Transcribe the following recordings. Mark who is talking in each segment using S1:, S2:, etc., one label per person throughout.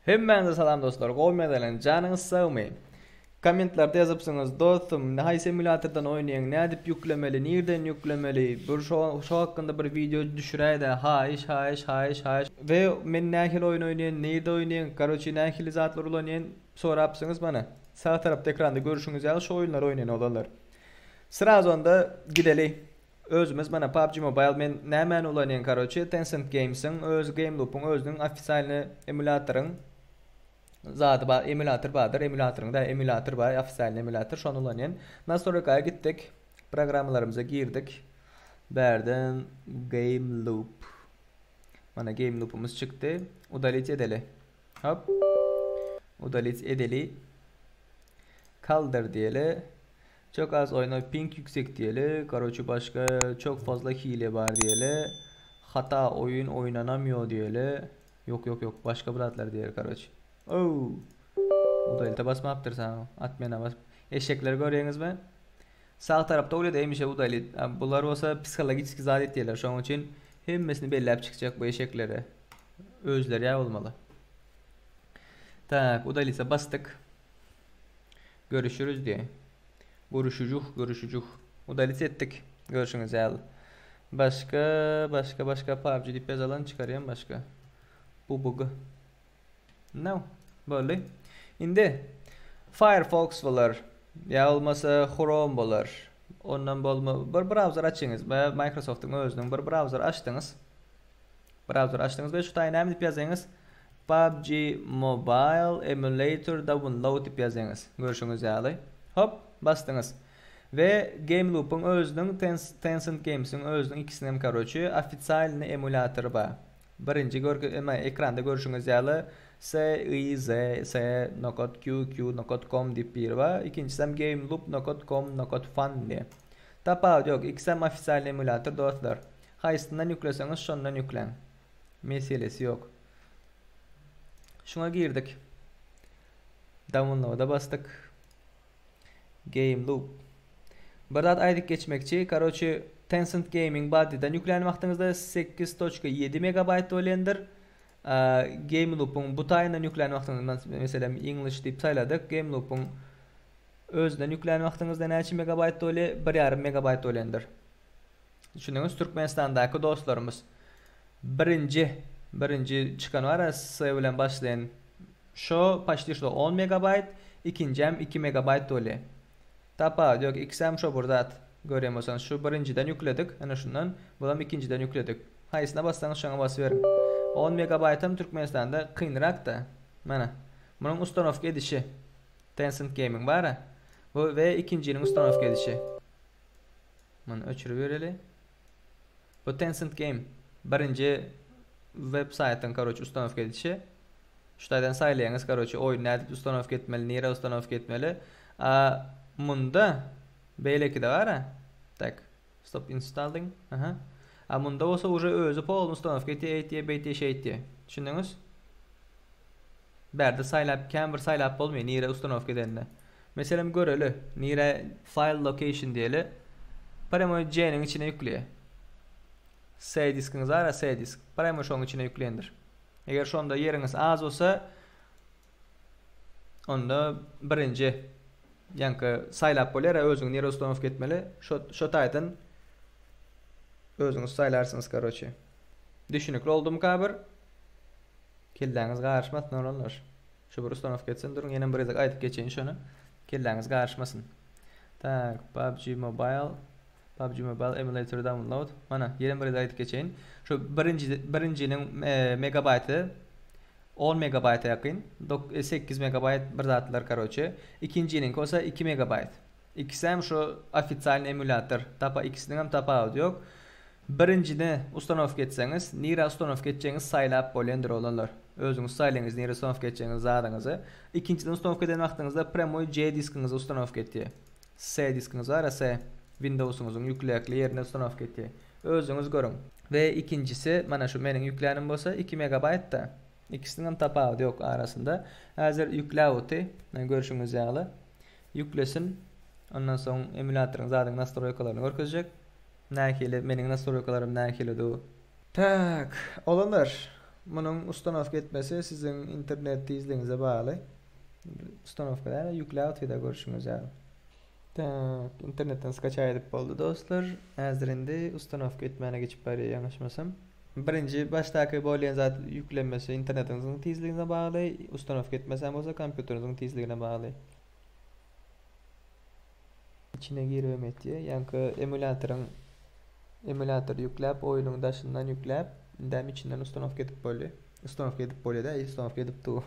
S1: Hemmenize salam dostlar. Qo'ymaydilar, canınız sağmayın. Kommentlarda yazıpsınız, dostum, hay simülatördan oynayan, ne dip yüklemeli, nereden yüklemeli, bir şu hakkında bir video düşüreydi, hayiş. Ve men nahil oyun oynayan, nerede oynayan, karoçi nahil zatlar oynayan sorapsınız bana. Sağ tarafta ekranda görüşünüz ya, şu oyunlar oynayan olanlar. Sırazonda gideli. Özümüz bana PUBG Mobile men nämen oynayan karoçi, Tencent Games'in öz Game Loop'un özünün ofisialini emülatörün zadı ba emülatör badır, emülatörün da emülatör ba, ofisial emülatör şonu oynayan. Nasıl gittik, programlarımıza girdik. Berden Game Loop. Mana Game Loop'umuz çıktı. Udalit edeli. Hop. Udalit edeli. Kaldır diyeli. Çok az oyna, ping yüksek diyeli. Karoçu başka çok fazla hile var diyeli. Hata oyun oynanamıyor diyeli. Yok başka bulatlar diyeli karoçu. Oh. Udalite basmaptır sana. Atmayana bas. Eşekleri görüyorsunuz mu? Sağ tarafta öyle deymiş udalit. Bunlar olsa psikolojik zadet diyorlar. Şu an için hemmesini bellep çıkacak bu eşeklere. Özleri ya olmalı. Tak, udalite bastık. Görüşürüz diye. Görüşücük. Udalit ettik. Görüşünüz ya. Başka PUBG dip yazılan çıkarayım başka. Bu bug. No. Böyle. Indi Firefox bolar. Ya olmasa Chrome bolar. Ondan bolma bir browser açınız. Microsoft'un özünün bir browser açtınız. Ve şu tane dip yazınız. PUBG Mobile Emulator download dip yazınız. Görüşünüz ya. Hop bastınız. Ve Game Loop'un özünün Tencent Games'in özünün ikisinin karoçu ofisialini emülatörü ba. Birinci ekranda görüşünüz ya. CIZ.QQ.com dip bir var. İkincisi hem gameloop.com.fun diye. Tapa yok. İkisi hem ofisial emülatör dostlar. Hayısından yükleseniz şundan yüklen. Meselesi yok. Şuna girdik. Download'a bastık. Game Loop. Buradan aydık geçmekçi. Karoçu Tencent Gaming Body'den yüklenim vaxtınızda 8.7 MB olendir. Game Loop'un bu tayından yüklenim vaxtınızda mesela English deyip sayladık. Game Loop'un özden yüklenim vaxtınızda neçi MB ole? 1,5 MB olendir. Düşündüğünüz Türkmenistan'daki dostlarımız. Birinci çıkan var. Sayılan başlayan şu başlıyor 10 MB. İkincem 2 MB ole. Tapa diyor ki XM şu burada görüyorsanız şu birinciden yükledik. Yani şundan bulam ikinciden yükledik. Hayısına bassanız şuna basıverin. 10 MB'ım Türkmenistan'da kıyınrak da. Mana. Bunun ustanovka edişi. Tencent Gaming var ha. Bu ve ikincinin ustanovka edişi. Mana öçürüvereli. Bu Tencent Game. Birinci web saytın karoç ustanovka edişi. Şutaydan saylayanız karoç oyun nerede ustanovka etmeli, nere ustanovka etmeli. Munda belki de var ha. Tak. Stop installing. Munda olsa уже özü polun ustanovka etiye betiye şey etiye. Düşündünüz? Berde saylap bir saylap olmuyor. Nere ustanovka edenle. Mesela göreli. Nere file location diyeli. Paramo C'nin içine yükleye. C diskiniz var ha, C disk. Paramo şunun içine yükleyendir. Eğer şu anda yeriniz az olsa onda birinci yankı saylap bolar özüň nere ustanovka etmeli. Şu taydan özüňiz saylarsınız karoçi. Düşünükli oldu mu kabir? Kelläňiz garşmasyn olanlar. Şu bir ustanovka etsin durun. Ýene bir aýdyp geçeýin şonu. Kelläňiz garşmasyn. Tak, PUBG Mobile Emulator download. Mana ýene bir aýdyp geçeýin. Şu birincinin megabayty 10 MB yakın, 8 MB bir zatlar karoçu. İkincinin olsa 2 MB. İkisi hem şu ofisial emülatör. Tapa ikisinin hem tapa yok. Birincini ustanovka etseniz, nere ustanovka edeceğiniz saylap bolendir olanlar. Özünüz saylanız nere ustanovka edeceğiniz zadınızı. İkinciden ustanovka eden vaxtınızda Premo C diskinizi ustanovka ettiği. C diskiniz var ya C. Windows'unuzun yükleyekli yerine ustanovka ettiği. Özünüz görün. Ve ikincisi, mana şu menin yüklenim olsa 2 MB da. İkisinin tapağı yok arasında. Hazır yükleğuti. Görüşünüz yağlı. Yüklesin. Ondan sonra emülatörün zaten nastroykalarını görkezecek. Näkili meniň nastorakalarym näkili. Tak, olanlar. Bunun ustanovka etmesi sizin internet izlediğinize bağlı. Ustanovkadan yükle da görüşürüz yani. Tak, internetten skaçay edip boldu dostlar. Hazır indi ustanovka etmene geçip bari yanlışmasam. Birinci baştaki bolýan zat yüklenmesi internetinizin tezligine bağlı. Ustanovka etmesen bolsa kompýuterinizin tezligine bağlı. İçine girmemek diye. Yankı emülatör yüklep, oyunun daşından yüklep, dem içinden ustanovka edip bolýar. Ustanovka edip bolýar da, ustanovka edip tu.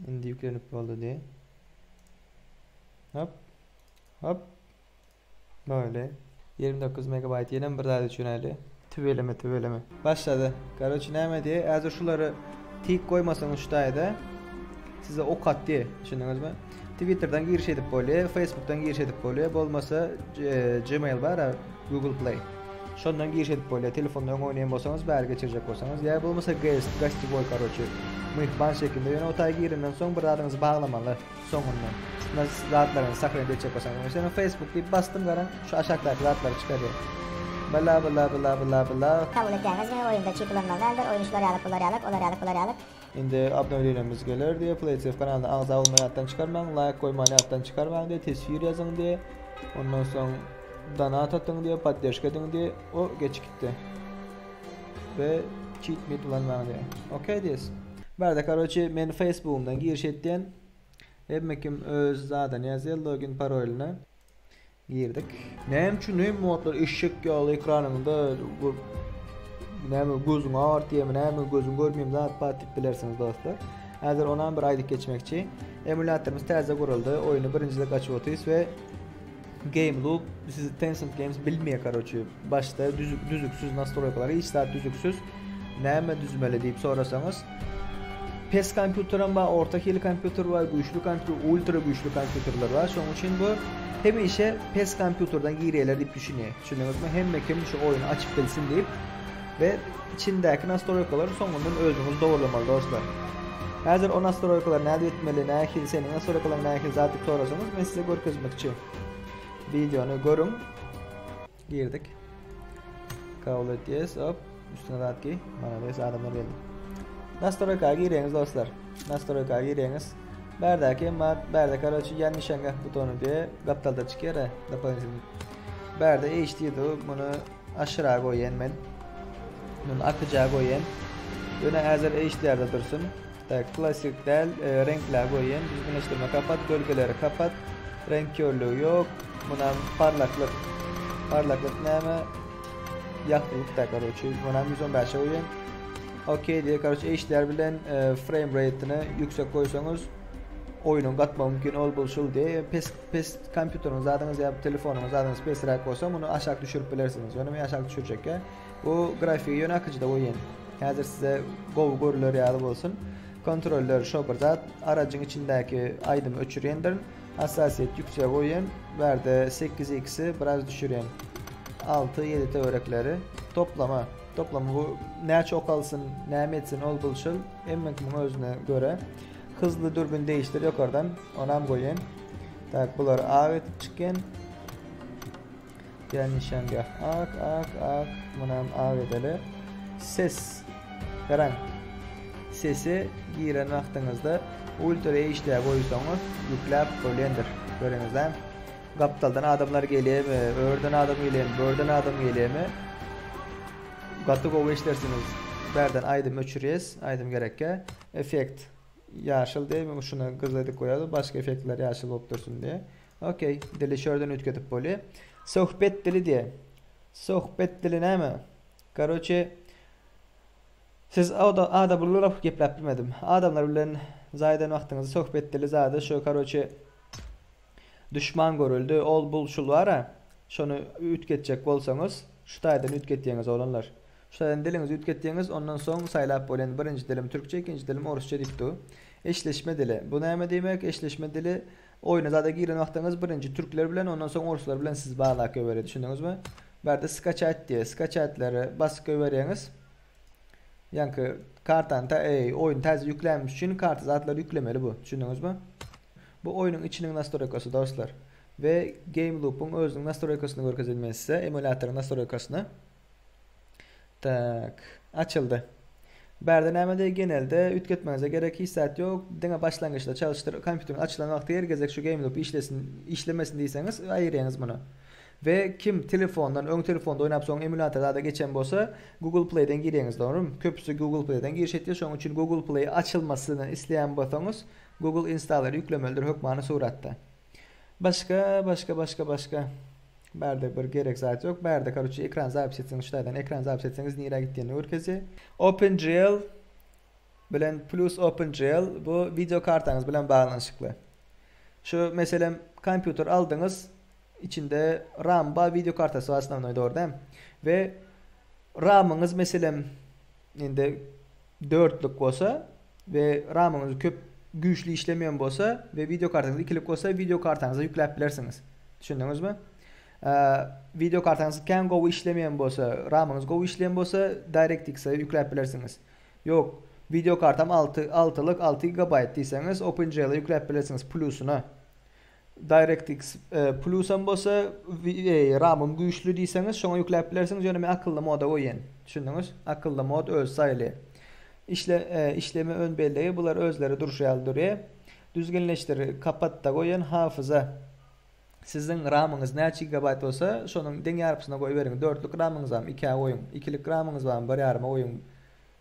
S1: Indi yüklenip boldu diye. Hop. Hop. Böyle. 29 MB yenen bir daha düşüneli. Tüveleme. Başladı. Karoçi näme diye. Hazır şuları tik koymasanız şutayda size ok at diye. Düşündünüz mü? Twitter'dan giriş edip bolýar, Facebook'tan giriş edip bolýar, bolmasa Gmail var, Google Play. Şondan giriş edip bolýar, telefondan oynayan bolsaňyz, bäri geçirecek bolsaňyz, ya bolmasa Gastiboy karoçi. Mihman şekilde ýöne otay girimden soň bir adyňyzy baglamaly soňundan. Zatlaryny saklaýan edecek bolsaňyz. Mesela Facebook diýip bastym garan, şu aşağıdaky zatlary çykarýar. Bla.
S2: Kabul etdiğiniz mi oyunda çipilanmalardır, oyuncular yalıp.
S1: Indi aboneliğimiz gelir diye PlayStation kanalına ağza olmayattan çıkarmayın, like koymayattan çıkarmayın diye, tesvir yazın diye, ondan sonra donat atın diye, поддержка edin diye, o geç gitti. Ve cheat me kullanmayın diye. Okey diyorsun. Barda karoçi men Facebook'umdan giriş ettiğin hepmekim öz zaten yazıyor, login parolini girdik. Neyim modlar eşek yağlı ekranında näme gözüň ağır diýemi, näme gözüň görmeýim zat patip bilersiniz dostlar. Hazır ondan bir aýdyk geçmekçi. Emulatorymyz täze guruldy. Oýuny birinjide gaçyp otyrs we Game Loop siz Tencent Games bilmeýär karoçy. Başta düzüksiz nastroykalary, hiç zat düzüksiz. Näme düzmeli diýip sorasaňyz, PES kompýuterim bar, orta hili kompýuter bar, güýçlü kompýuter, ultra güýçlü kompýuterler bar. Şoň üçin bu hemişe PES kompýuterden gireler diýip düşünýär. Şuňyňyzmy hemme kim şu oýuny açyp bilsin diýip ve içindeki nastroykaları sonundan özünüz doğrulamalı dostlar. Hazır o nastroykaları näde etmeli, nähil senin nastroykaları nähil zatı sorasanız ben size görkezmekçi. Videonu görün. Girdik. Kabul etdiyiz. Hop. Üstüne rahat ki. Bana da adamlar geldi. Nastroykaları gireniz dostlar. Nastroykaları gireniz. Berde karoçi yan nişangah butonu diye kaptalda çıkıyor ha. Berde HD'di bunu aşağı koyayım ben. Bunu akacağı koyayım. Yöne hazır HDR'da dursun. Tak klasik del renkler koyayım. Düzgünleştirme kapat, gölgeleri kapat. Renk körlüğü yok. Buna parlaklık näme? Yaxlılık da karoçi. Buna 115'e koyayım. Okey diye karoçi HDR bilen frame rate'ini yüksek koysanız oyunun gatma mümkün olbulşul diye PES kompýuteriniz adınız ya telefonunuz adınız PES rak bolsa bunu aşağı düşürüp bilersiniz. Yönümü aşağı düşürecek ya. Bu grafiği yön akıcıda koyun. Hazır size görülür ýaly bolsun. Kontroller şopar zat aracın içindeki aydım öçürendirin. Hassasiyet yüksek koyun. Berde 8x'i biraz düşüren. 6-7 örekleri toplama bu näçe okalsın, näme etsin olbulşul emmekin özüne göre hızlı dürbün değiştir yukarıdan onam koyun. Tak bular ağ etip çıkın. Yani nişangah ak bunam ağ edeli. Ses garan sesi giren wagtynızda ultra HD koysanız yüklep bolýandyr. Görüňizler. Gaptaldan adamlar gelýärmi, örden adam gelýärmi, börden adam gelýärmi? Gaty gowy işlersiniz. Berden aýdym öçürýäs, aýdym gerekkä. Effekt ýaşyl diýip şunu gızladyk koýady, başga effektler ýaşyl bolup dursun diye. Okey, dili şörden ötketip bolýar. Sohbet dili diye. Sohbet dili näme? Karoçi siz ada bulurap gepläp bilmedim. Adamlar bilen zaýdan wagtyňyzy sohbet dili zady şu karoçi düşman görüldü, ol bulşul bara. Şonu ütketjek bolsaňyz, şu taýdan ütketýäňiz olanlar. Şu taýdan dilinizi ütketýäňiz, ondan soň saýlap bolan birinji dilim türkçe, ikinji dilim orusça diýipdi. Eşleşme dili. Bu näme diýmek? Eşleşme dili oyuna zada giren wagtyňyz birinji türkler bilen, ondan soň oruslar bilen siz bağlap göberi, düşündiňizmi? Berde skachat diýe, skachatları basyp göberýäňiz. Yankı kartanta oyun täze yüklenmiş üçin kart zatlary yüklemeli bu. Düşündiňizmi? Bu oyunun içiniň nastorykasy dostlar. ve game loop'un özünün nastroykasını görkezilmesi size, emülatörün nastroykasını. Tak, açıldı. Berde näme genelde ütketmenize gerek hissat yok. Dene başlangıçta çalıştır, kompüterin açılan vakti yer gezek şu game loop işlemesin diyseniz ayırayınız bunu. Ve kim telefondan, ön telefonda oynap soň emülatörde geçen bolsa Google Play'den girýäňiz, dogrymy? Köpüsü Google Play'den giriş etdi. Şoň üçin Google Play açylmasyny isleýän bolsaňyz Google Installer ýüklemelidir hökmany suratda. Başka. Berde bir gerek zat yok. Berde karuçy ekran zapis etseňiz, şutadan ekran zapis etseňiz nire gitdiğini görkezýär. OpenGL bilen plus OpenGL bu video kartaňyz bilen baglanyşykly. Şu meselem kompüter aldyňyz, içinde RAM ba video kartası aslannoy doğrudan ve RAM'ınız meselem inde 4'lük bolsa ve RAM'ınız köp güçlü işlemeyen bolsa ve video kartınız 2'lik bolsa video kartınıza yükläp bilersiniz. Düşündüňizmi? Video kartınız kan go işlemeyen bolsa, RAM'ınız go işleyen bolsa DirectX'e yükläp bilersiniz. Yok, video kartam 6'lık 6 GB diýseniz OpenGL'e yükläp bilersiniz plusuna. DirectX Plus'an bolsa RAM'ım güýçlü diýseniz şoňa ýükläp bilersiniz. Ýöne akylly moda goýun. Düşündiňiz? Akylly mod öz saýly. İşleme ön belleği bular özleri duruşýaldyr. Düzginleştir, kapat da goýun hafıza. Sizin RAM'ınız näçe GB bolsa şonuň deň ýarpysyna goýup beriň. 4'lük RAM'ınız bar, 2 goýun. 2'lik RAM'ınız bar, 1,5 goýun.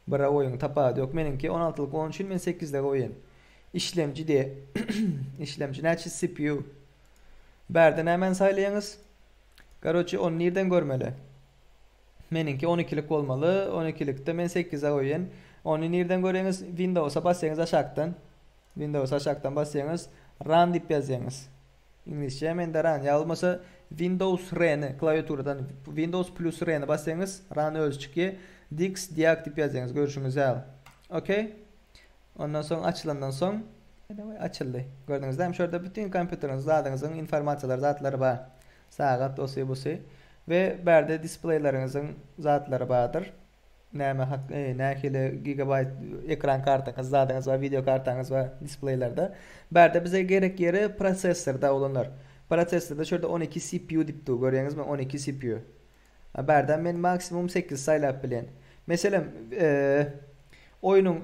S1: 1 goýun tapad ýok. Meninki 16'lık onun üçin men 8'de goýun. İşlemci diye. İşlemci näçe CPU. Berde nämen saýlaýaňyz? Garoçy onu nerden görmeli? Meninki 12'lik bolmaly. 12'likde men 8'e goýan. Onu nerden görýäňiz? Windows'a basýaňyz aşakdan. Windows aşakdan basýaňyz run diýip ýazýaňyz. İnglisçe mende run ýa Windows R'ni klawiaturadan Windows plus R'ni basýaňyz run öz çykýar. Dix deactive ýazýaňyz. Görüşüňiz ýal. Okay? Ondan soň açylandan soň açıldı. Gördüňizde hem şurada bütün kompüteriňiz zadyňyzyň informasiýalary zatlary bar. Sagat, dosy busy ve berde displayleriňiziň zatlary bardyr. Nähili gigabyte ekran kartaňyz, zadyňyz we video kartaňyz we displaylerde. Berde bize gerek ýeri prosesorda bolanlar. Prosesorda şurada 12 CPU diýipdi, görýäňizmi? 12 CPU. Berde men maksimum 8 saýlap bilen. Meselem oyunun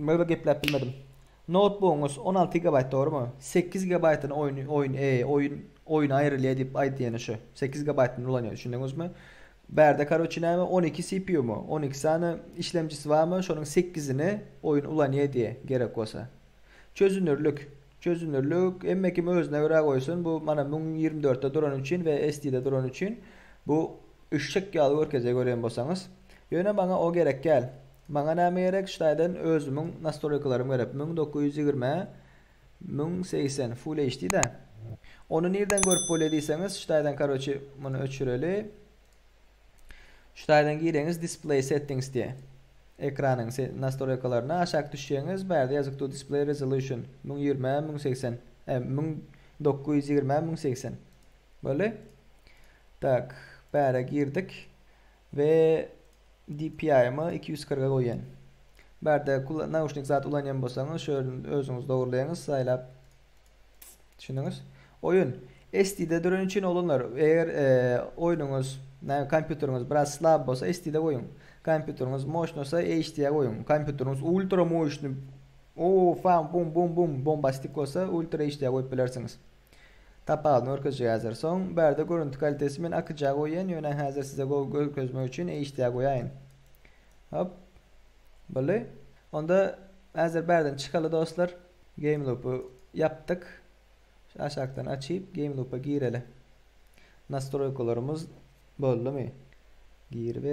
S1: böyle geplep bilmedim. Notebook'unuz 16 GB doğrumu? 8 GB'ın oyun ayrılıyor deyip aýdýany şu. 8 GB'ın ulanıyor, düşündüňizmi? Berde karoçy näme 12 CPU mu? 12 sany işlemcisi barmy? Şonuň 8'ini oyun ulanıyor diye gerek bolsa. Çözünürlük emmekim özüne göre goýsun. Bu mana 24'te duran üçin ve SD'de duran üçin bu üşşek ýaly görkeze görýän bolsaňyz, ýöne bana o gerek gel. Bana näme gerek? Ştaýdan özümüň nastroykalarym gerek. 1920 1080 Full HD da. Onu nereden görüp bolýar diýseniz, ştaýdan karoçy muny öçüreli. Ştaýdan gireňiz display settings diye. Ekranyň nastroykalaryna aşak düşýäňiz, berde ýazykdy display resolution 1020 1080 1920 1080. Böyle. Tak, bere girdik ve DPI'mi 240'a goýan. Berde naushnik zat ulanýan bolsaňyz, şöyle özüňiz dogrulaýaňyz, saýlap. Düşündiňiz? Oyun SD'de duran üçin olanlar. Eger oyunuňuz, kompüteriňiz biraz slab bolsa SD'de goýun. Kompüteriňiz motion bolsa HD'ye goýun. Kompüteriňiz ultra motion, bum bombastik bolsa ultra HD'ye goýup bilersiňiz. Tapagyny örkezýär häzir. Soň berde görüntü kalitesi men akyja goýan, ýöne häzir size görkezmek üçin HD'ye goýaýyn. Hop. Böyle. Onda häzir berden çıkaly dostlar. Game loop'u yaptık. Aşakdan açıp game loop'a gireli. Nastroykalarımız boldumy? Gir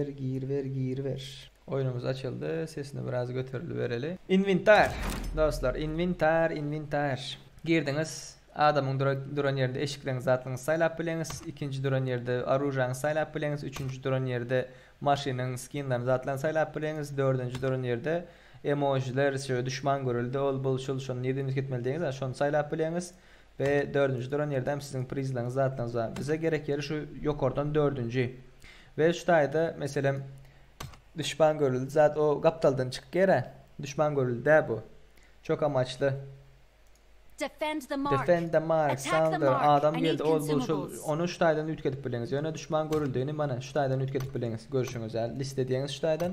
S1: ver. Oyunumuz açıldı. Sesini biraz götürüp bereli. Inventar. Dostlar, inventar. Girdiňiz. Adamın duran yerde eşiklerini zatlaryny saýlap bileňiz. Ikinci duran yerde arujaňy saýlap bileňiz. Üçüncü duran yerde maşynyň skinlerini zatlaryny saýlap bileňiz. Dördüncü duran yerde emojiler, şöyle düşman görüldi. Ol bol şol nereden gitmeli diýiňiz, şonu saýlap bileňiz. Ve dördüncü duran yerde hem sizin prizleriniz zatlaryny var. Bize gerek yeri şu yokordan dördüncü. Ve şu taýda meselem düşman görüldi. Zat o gaptaldan çık gere. Düşman görüldi bu. Çok amaçlı.
S3: Defend the mark.
S1: Defend the mark.
S3: Attack the
S1: Saldır.
S3: mark.
S1: Adam
S3: I
S1: geldi.
S3: need
S1: Ol bu şu
S3: consumables.
S1: onu şu taydan ütketip biliniz. Yöne düşman görüldüğünü bana şu taydan ütketip biliniz. Görüşünüz yani. Liste diyeniz şu taydan.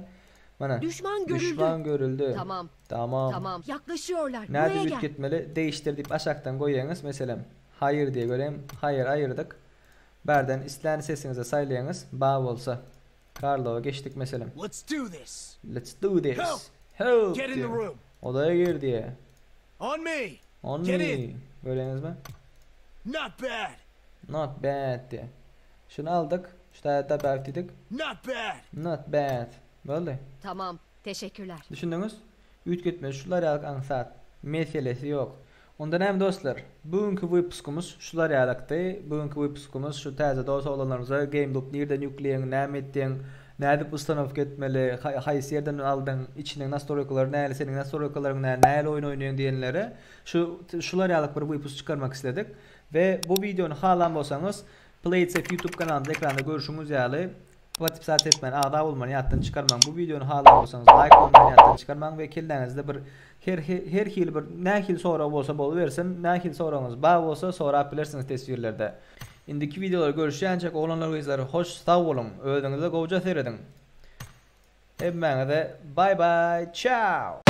S1: Bana.
S3: Düşman görüldü.
S1: Düşman görüldü.
S3: Tamam.
S1: Tamam.
S3: Tamam. Yaklaşıyorlar.
S1: Nerede
S3: Buraya gel.
S1: ütketmeli? Değiştir deyip aşağıdan koyuyorsunuz. Mesela hayır diye göreyim. Hayır ayırdık. Berden isteyen sesinize saylayanız. Bağ olsa. Carlo'ya geçtik mesela.
S4: Let's do this.
S1: Let's do this.
S4: Help.
S1: Help
S4: Get in the
S1: diyor.
S4: room.
S1: Odaya gir diye.
S4: On me.
S1: On
S4: Get
S1: me.
S4: in.
S1: Görüyorsunuz mu?
S4: Not bad.
S1: Not bad diye. Şunu aldık. Şu da belirttik.
S4: Not bad.
S1: Not bad. Böyle.
S3: Tamam. Teşekkürler.
S1: Düşündünüz? Ütketme şular yalık ansat. Meselesi yok. Ondan hem dostlar. Bugünkü выпусkumuz şular yalıktı. Bugünkü выпусkumuz şu taze dost olanlarımıza Game Loop nereden yükleyen, ne ettiğin, nerede ustanov etmeli, haysi yerden aldın, içinin nastroykaları, neyle senin nastroykaların neyle oyun oynayan diyenlere şular yalık bir выпуск çıkarmak istedik. Ve bu videonun halan bolsanız Playtsafe YouTube kanalında ekranda görüşünüz yalı. Platip saat etmen, ada olman, yattan çıkarman. Bu videonun halan bolsanız like olman, yattan çıkarman ve kildenizde bir her hil bir ne hil sonra olsa bol versin, ne hil soranız bağ olsa sonra yapabilirsiniz tesvirlerde. İndiki videoları görüşeceğincek olanlar izleri hoş sağ olun. Öldüğünüzde goca seyredin. Hep bana de bye bye, ciao.